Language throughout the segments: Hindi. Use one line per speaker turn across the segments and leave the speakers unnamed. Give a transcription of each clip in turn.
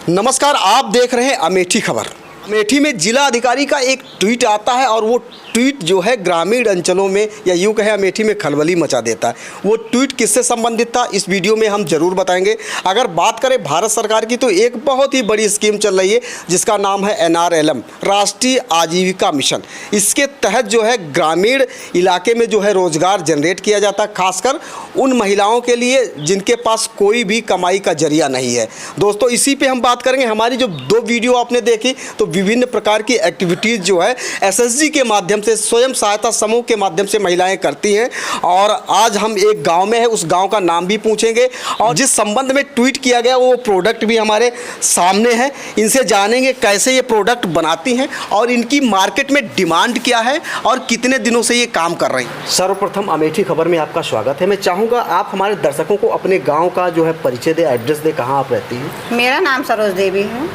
नमस्कार, आप देख रहे हैं अमेठी खबर। अमेठी में जिला अधिकारी का एक ट्वीट आता है और वो ट्वीट जो है ग्रामीण अंचलों में या यूँ कहें अमेठी में खलबली मचा देता है। वो ट्वीट किससे संबंधित था इस वीडियो में हम जरूर बताएंगे। अगर बात करें भारत सरकार की तो एक बहुत ही बड़ी स्कीम चल रही है जिसका नाम है NRLM, राष्ट्रीय आजीविका मिशन। इसके तहत जो है ग्रामीण इलाके में जो है रोजगार जनरेट किया जाता है, खासकर उन महिलाओं के लिए जिनके पास कोई भी कमाई का जरिया नहीं है। दोस्तों इसी पे हम बात करेंगे। हमारी जो दो वीडियो आपने देखी तो विभिन्न प्रकार की एक्टिविटीज़ जो है SSG के माध्यम से, स्वयं सहायता समूह के माध्यम से महिलाएं करती हैं। और आज हम एक गांव में है, उस गांव का नाम भी पूछेंगे और जिस संबंध में ट्वीट किया गया वो प्रोडक्ट भी हमारे सामने है। इनसे जानेंगे कैसे ये प्रोडक्ट बनाती हैं और इनकी मार्केट में डिमांड क्या है और कितने दिनों से ये काम कर रही हैं। सर्वप्रथम अमेठी खबर में आपका स्वागत है। मैं चाहूँगा आप हमारे दर्शकों को अपने गाँव का जो है परिचय दे, एड्रेस दे, कहाँ आप रहती हैं।
मेरा नाम सरोज देवी है।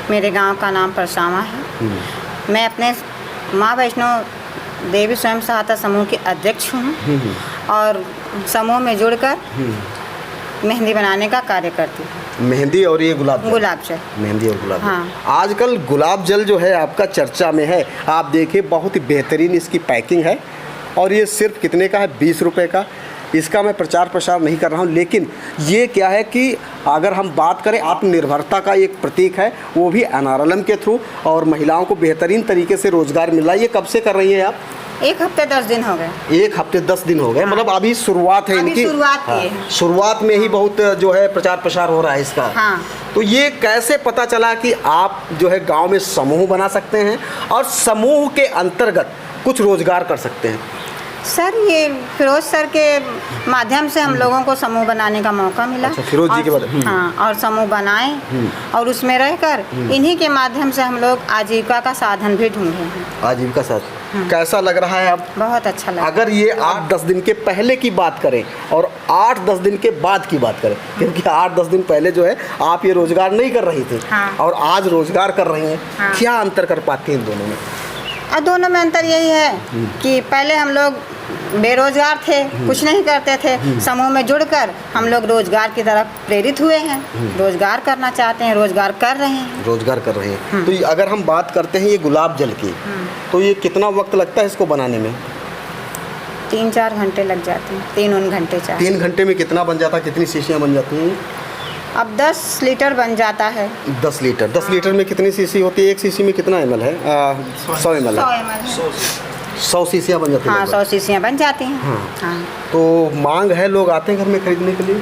मेरे गांव का नाम परसावा है। मैं अपने माँ वैष्णो देवी स्वयं सहायता समूह की अध्यक्ष हूँ और समूह में जुड़कर मेहंदी बनाने का कार्य करती हूँ।
मेहंदी और ये गुलाब
जल,
मेहंदी और गुलाब जल।
हाँ।
आजकल गुलाब जल जो है आपका चर्चा में है। आप देखिए बहुत ही बेहतरीन इसकी पैकिंग है और ये सिर्फ कितने का है, 20 रुपये का। इसका मैं प्रचार प्रसार नहीं कर रहा हूँ, लेकिन ये क्या है कि अगर हम बात करें आत्मनिर्भरता का एक प्रतीक है, वो भी NRLM के थ्रू, और महिलाओं को बेहतरीन तरीके से रोजगार मिल रहा है। ये कब से कर रही हैं आप?
1 हफ्ते 10 दिन हो गए।
1 हफ्ते 10 दिन हो गए।
हाँ।
मतलब अभी शुरुआत है इनकी।
शुरुआत की है।
शुरुआत में ही बहुत जो है प्रचार प्रसार हो रहा है इसका।
हाँ।
तो ये कैसे पता चला कि आप जो है गांव में समूह बना सकते हैं और समूह के अंतर्गत कुछ रोजगार कर सकते हैं?
सर, ये फिरोज सर के माध्यम से हम लोगों को समूह बनाने का मौका मिला।
अच्छा, फिरोज जी के माध्यम।
हाँ, और समूह बनाए और उसमें रहकर इन्हीं के माध्यम से हम लोग आजीविका का साधन भी ढूंढे हैं।
आजीविका साधन कैसा लग रहा है आप?
बहुत अच्छा लगा।
अगर ये 8-10 दिन के पहले की बात करें और 8-10 दिन के बाद की बात करें, क्योंकि 8-10 दिन पहले जो है आप ये रोजगार नहीं कर रही थी।
हाँ।
और आज रोजगार कर रही हैं।
हाँ।
क्या अंतर कर पाती हैं दोनों में?
और दोनों में अंतर यही है कि पहले हम लोग बेरोजगार थे, कुछ नहीं करते थे। समूह में जुड़कर हम लोग रोजगार की तरफ प्रेरित हुए हैं। रोजगार करना चाहते हैं, रोजगार कर रहे हैं।
रोजगार कर रहे हैं। तो अगर हम बात करते हैं ये गुलाब जल की, तो ये कितना वक्त लगता है इसको बनाने में?
3-4 घंटे लग जाते हैं। 3 घंटे 4।
3 घंटे में कितना बन जाता है? कितनी शीशियाँ बन जाती हैं?
अब 10 लीटर बन जाता है।
10 लीटर। 10 लीटर में कितनी शीशी होती है? एक शीशी में कितना ml है? 100 ml है। 100 शीशियाँ बन जाती हैं।
हाँ, 100 शीशियाँ बन जाती हैं। हाँ।
तो मांग है, लोग आते हैं घर में खरीदने के लिए?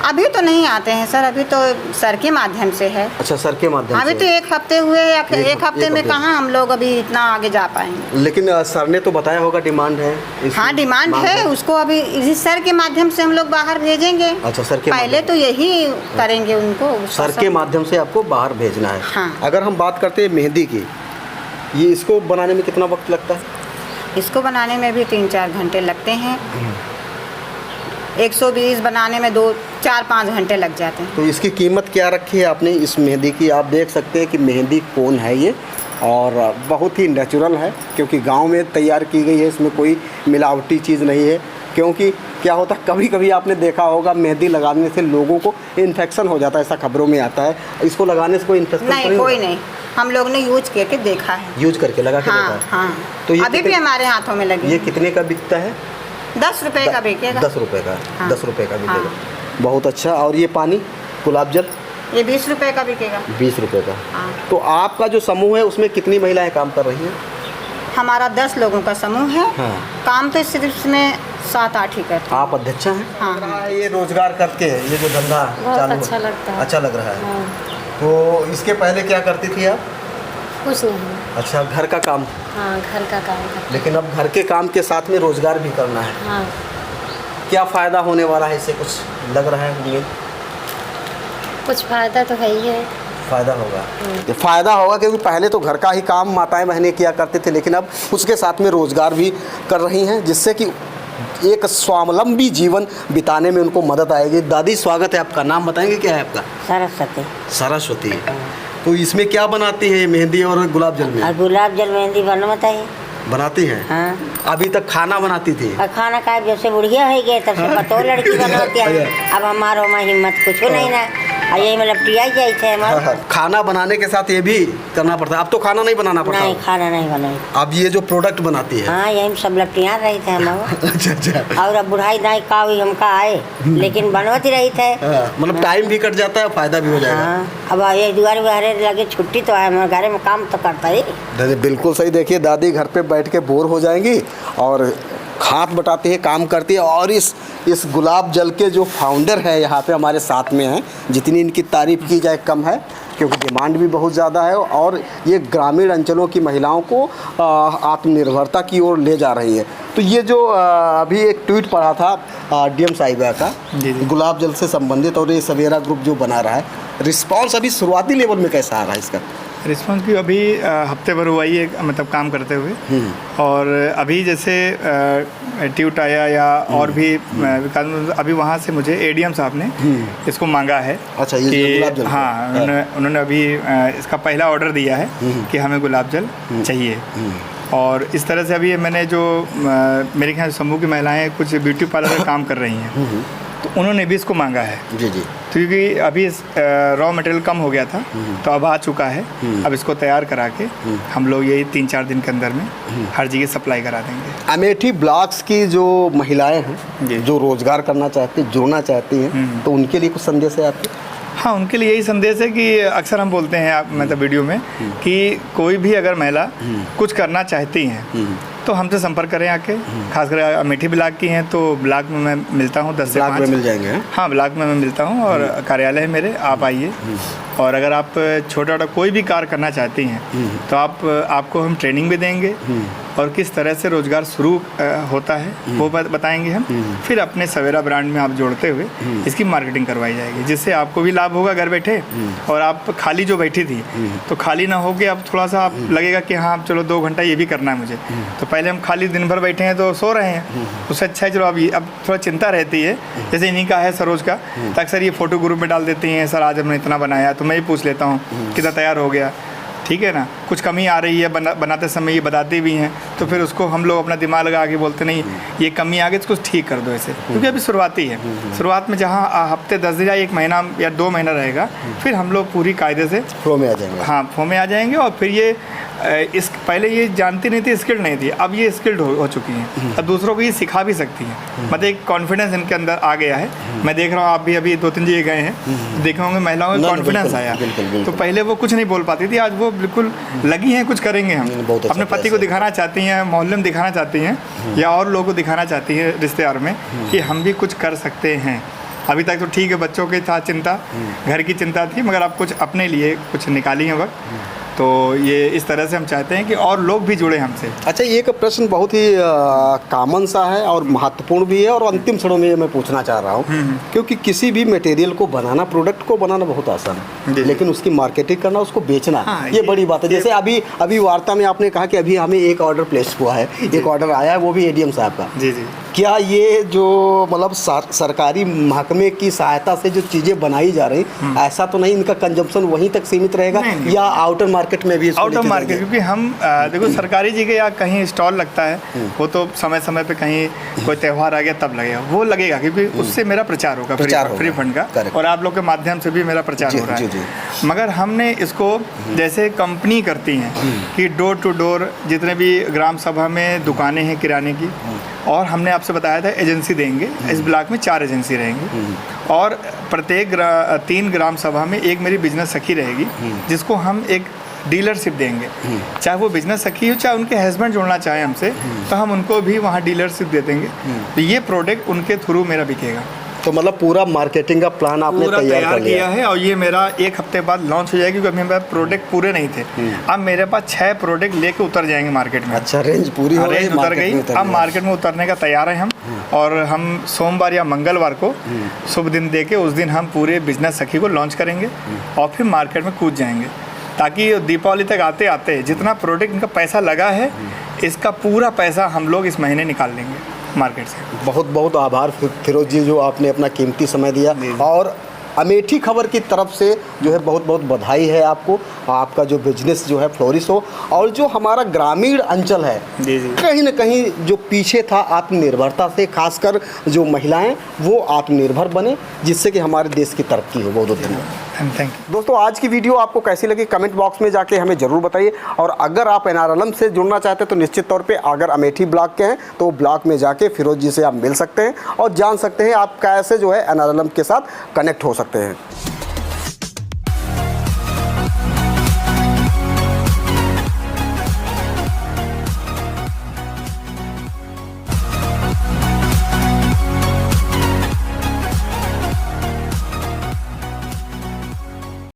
अभी तो नहीं आते हैं सर, अभी तो सर के माध्यम से है।
अच्छा, सर के माध्यम से।
अभी तो 1 हफ्ते हुए या 1 हफ्ते में कहाँ हम लोग अभी इतना आगे जा पाएंगे।
लेकिन सर ने तो बताया होगा डिमांड है।
हाँ, डिमांड है। उसको अभी इसी सर के माध्यम से हम लोग बाहर भेजेंगे।
अच्छा, सर के
पहले तो यही करेंगे उनको।
सर के माध्यम से आपको बाहर भेजना है।
हाँ।
अगर हम बात करते हैं मेहंदी की, ये इसको बनाने में कितना वक्त लगता है?
इसको बनाने में भी 3-4 घंटे लगते हैं। 120 बनाने में 2-4-5 घंटे लग जाते हैं।
तो इसकी कीमत क्या रखी है आपने इस मेहंदी की? आप देख सकते हैं कि मेहंदी कौन है ये, और बहुत ही नेचुरल है क्योंकि गांव में तैयार की गई है। इसमें कोई मिलावटी चीज़ नहीं है। क्योंकि क्या होता है, कभी कभी आपने देखा होगा मेहंदी लगाने से लोगों को इन्फेक्शन हो जाता है, ऐसा खबरों में आता है। इसको लगाने से कोई इन्फेक्शन
नहीं? कोई नहीं। हम लोग ने यूज करके देखा है।
यूज करके लगा के
हाँ,
देखा है।
हाँ।
तो ये
अभी भी हमारे हाथों में लगी।
ये कितने का बिकता है?
10 रुपए का बिकेगा।
10 रुपये का।
हाँ।
10 रुपये का बिकेगा।
हाँ।
बहुत अच्छा। और ये पानी गुलाब जल?
ये 20 रुपए का बिकेगा।
20 रुपये का।
हाँ।
तो आपका जो समूह है उसमें कितनी महिलाएं काम कर रही हैं?
हमारा 10 लोगों का समूह है।
हाँ।
काम तो सिर्फ इसमें 7-8 ही करते हैं।
आप अध्यक्ष हैं?
हाँ।
ये रोजगार करके ये जो धंधा चालू
अच्छा लगता है।
अच्छा लग रहा है।
हाँ।
तो इसके पहले क्या करती थी आप?
कुछ नहीं।
अच्छा, घर का काम।
हाँ, घर का काम करते।
लेकिन अब घर के काम के साथ में रोजगार भी करना है।
हाँ,
क्या फ़ायदा होने वाला है इससे? कुछ लग रहा है उम्मीद?
कुछ फ़ायदा तो है ही है।
फ़ायदा होगा। फ़ायदा होगा क्योंकि पहले तो घर का ही काम माताएं बहनें किया करते थे, लेकिन अब उसके साथ में रोज़गार भी कर रही हैं, जिससे कि एक स्वावलंबी जीवन बिताने में उनको मदद आएगी। दादी, स्वागत है आपका। नाम बताएंगे क्या है आपका?
सरस्वती।
सरस्वती। तो इसमें क्या बनाती है मेहंदी और गुलाब जल में?
और गुलाब जल मेहंदी बनवाता है।
बनाती हैं?
हाँ।
अभी तक खाना बनाती थी?
और खाना का जब से बुढ़िया हो गए तब से पतो लड़की बनवाती है। अब हमारो में हिम्मत कुछ नहीं ना। यही मतलब टिया जाए थे हमारे।
खाना बनाने के साथ ये भी करना पड़ता है। अब तो खाना नहीं बनाना पड़ता
नहीं,
होगा।
खाना नहीं बनाई।
अब ये जो प्रोडक्ट बनाती है।
हाँ, यही में सब लपटियाँ रही थे हमारे।
अच्छा अच्छा।
और अब बुढ़ाई नहीं का हुई हमका आए, लेकिन बनवती रही थे।
मतलब टाइम भी कट जाता है, फायदा भी हो जाएगा।
हाँ, अब ये दुआर बुहारे लगे छुट्टी तो है, हमारे घर में काम तो करता ही।
दादी बिल्कुल सही। देखिए दादी घर पे बैठ के बोर हो जाएंगी और हाथ बटाती है, काम करती है। और इस गुलाब जल के जो फाउंडर है यहाँ पे हमारे साथ में हैं, जितनी इनकी तारीफ़ की जाए कम है, क्योंकि डिमांड भी बहुत ज़्यादा है और ये ग्रामीण अंचलों की महिलाओं को आत्मनिर्भरता की ओर ले जा रही है। तो ये जो अभी एक ट्वीट पढ़ा था डीएम साहिबा का गुलाब जल से संबंधित, और ये सवेरा ग्रुप जो बना रहा है, रिस्पांस अभी शुरुआती लेवल में कैसा आ रहा है इसका?
रिस्पॉन्स भी अभी हफ्ते भर हुआ ही है, मतलब काम करते हुए। और अभी जैसे ट्यूट आया या और भी अभी वहाँ से मुझे एडीएम साहब ने इसको मांगा है।
अच्छा, ये जो गुलाब जल।
हाँ, उन्होंने अभी इसका पहला ऑर्डर दिया है कि हमें गुलाब जल चाहिए। और इस तरह से अभी मैंने जो मेरे ख्याल समूह की महिलाएं कुछ ब्यूटी पार्लर में काम कर रही हैं, तो उन्होंने भी इसको मांगा है।
जी जी।
क्योंकि अभी रॉ मटेरियल कम हो गया था, तो अब आ चुका है। अब इसको तैयार करा के हम लोग यही 3-4 दिन के अंदर में हर जगह सप्लाई करा देंगे।
अमेठी ब्लॉक्स की जो महिलाएं हैं, जो रोजगार करना चाहती, जुड़ना चाहती हैं, तो उनके लिए कुछ संदेश है आपके?
हाँ, उनके लिए यही संदेश है कि अक्सर हम बोलते हैं मतलब वीडियो में कि कोई भी अगर महिला कुछ करना चाहती हैं तो हमसे संपर्क करें आके। खासकर अमेठी ब्लॉक की हैं तो ब्लॉक में मैं मिलता हूँ 10 से 5।
ब्लॉक में मिल जाएंगे?
हाँ, ब्लॉक में मैं मिलता हूँ और कार्यालय है मेरे, आप आइए। और अगर आप छोटा कोई भी कार्य करना चाहती हैं तो आपको हम ट्रेनिंग भी देंगे और किस तरह से रोज़गार शुरू होता है वो बताएंगे हम। फिर अपने सवेरा ब्रांड में आप जोड़ते हुए इसकी मार्केटिंग करवाई जाएगी, जिससे आपको भी लाभ होगा घर बैठे। और आप खाली जो बैठी थी तो खाली ना हो के अब थोड़ा सा आप लगेगा कि हाँ चलो 2 घंटा ये भी करना है मुझे। तो पहले हम खाली दिन भर बैठे हैं तो सो रहे हैं, उससे अच्छा है चलो अब थोड़ा चिंता रहती है। जैसे इन्हीं का है सरोज का, तो अक्सर ये फ़ोटो ग्रुप में डाल देती हैं, सर आज हमने इतना बनाया, तो मैं ही पूछ लेता हूँ कितना तैयार हो गया, ठीक है ना। कुछ कमी आ रही है बनाते समय ये बताते भी हैं, तो फिर उसको हम लोग अपना दिमाग लगा के बोलते नहीं ये कमी आ गई तो कुछ ठीक कर दो ऐसे, क्योंकि अभी शुरुआती है। शुरुआत में जहाँ हफ्ते 10 दिन या 1 महीना या 2 महीना रहेगा, फिर हम लोग पूरी कायदे से
फ्लो में आ जाएंगे।
हाँ, फ्लो में आ जाएंगे। और फिर ये पहले ये जानती नहीं थी, स्किल्ड नहीं थी, अब ये स्किल्ड हो चुकी हैं। अब दूसरों को ये सिखा भी सकती हैं। मतलब एक कॉन्फिडेंस इनके अंदर आ गया है। मैं देख रहा हूँ आप भी अभी 2-3 जगह गए हैं, देखे होंगे महिलाओं में कॉन्फिडेंस आया। तो पहले वो कुछ नहीं बोल पाती थी, आज वो बिल्कुल लगी हैं कुछ करेंगे हम। अपने पति को दिखाना चाहती हैं, मोहल्ले में दिखाना चाहती हैं, या और लोगों को दिखाना चाहती हैं रिश्तेदार में कि हम भी कुछ कर सकते हैं। अभी तक तो ठीक है, बच्चों की था चिंता, घर की चिंता थी, मगर आप कुछ अपने लिए कुछ निकाली हैं वक्त। तो ये इस तरह से हम चाहते हैं कि और लोग भी जुड़े हमसे।
अच्छा, ये एक प्रश्न बहुत ही कॉमन सा है और महत्वपूर्ण भी है, और अंतिम क्षणों में मैं पूछना चाह रहा हूँ, क्योंकि किसी भी मटेरियल को बनाना, प्रोडक्ट को बनाना बहुत आसान है, लेकिन उसकी मार्केटिंग करना, उसको बेचना,
हाँ,
ये बड़ी बात है। जैसे अभी वार्ता में आपने कहा कि अभी हमें एक ऑर्डर प्लेस हुआ है, एक ऑर्डर आया है, वो भी एडीएम साहब का।
जी जी।
क्या ये जो मतलब सरकारी महकमे की सहायता से जो चीज़ें बनाई जा रही, ऐसा तो नहीं इनका कंजम्पशन वहीं तक सीमित रहेगा, या आउटर मार्केट में भी?
आउट ऑफ मार्केट, क्योंकि हम देखो सरकारी जगह या कहीं स्टॉल लगता है, वो तो समय समय पे कहीं कोई त्यौहार आ गया तब लगेगा, वो लगेगा, क्योंकि उससे मेरा प्रचार होगा फ्री फंड का, और आप लोग के माध्यम से भी मेरा प्रचार हो रहा है। मगर हमने इसको जैसे कंपनी करती हैं कि डोर टू डोर जितने भी ग्राम सभा में दुकानें हैं किराने की, और हमने आपसे बताया था एजेंसी देंगे, इस ब्लॉक में 4 एजेंसी रहेंगी, और प्रत्येक 3 ग्राम सभा में एक मेरी बिजनेस सखी रहेगी, जिसको हम एक डीलरशिप देंगे। चाहे वो बिजनेस सखी हो, चाहे उनके हस्बैंड जुड़ना चाहे हमसे, तो हम उनको भी वहाँ डीलरशिप दे देंगे। तो ये प्रोडक्ट उनके थ्रू मेरा बिकेगा।
तो मतलब पूरा मार्केटिंग का प्लान आपने तैयार कर लिया
किया है, और ये मेरा 1 हफ्ते बाद लॉन्च हो जाएगी, क्योंकि अभी मेरे प्रोडक्ट पूरे नहीं थे। अब मेरे पास 6 प्रोडक्ट लेके उतर जाएंगे मार्केट में।
अच्छा, रेंज पूरी हो गई,
उतर गई, अब मार्केट में उतरने का तैयार है हम। और हम सोमवार या मंगलवार को शुभ दिन दे के उस दिन हम पूरे बिजनेस सखी को लॉन्च करेंगे और फिर मार्केट में कूद जाएंगे, ताकि दीपावली तक आते आते जितना प्रोडक्ट इनका पैसा लगा है, इसका पूरा पैसा हम लोग इस महीने निकाल लेंगे मार्केट से।
बहुत बहुत आभार फिरोज जी, जो आपने अपना कीमती समय दिया, और अमेठी खबर की तरफ से जो है बहुत बहुत बधाई है आपको। आपका जो बिजनेस जो है फ्लोरिश हो, और जो हमारा ग्रामीण अंचल है
जी जी
कहीं न कहीं जो पीछे था आत्मनिर्भरता से, खासकर जो महिलाएं वो आत्मनिर्भर बने, जिससे कि हमारे देश की तरक्की हो। बहुत बहुत धन्यवाद।
Thank you.
दोस्तों आज की वीडियो आपको कैसी लगी कमेंट बॉक्स में जाके हमें ज़रूर बताइए, और अगर आप NRLM से जुड़ना चाहते हैं तो निश्चित तौर पे अगर अमेठी ब्लॉक के हैं तो ब्लॉक में जाके फिरोज जी से आप मिल सकते हैं और जान सकते हैं आप कैसे जो है NRLM के साथ कनेक्ट हो सकते हैं।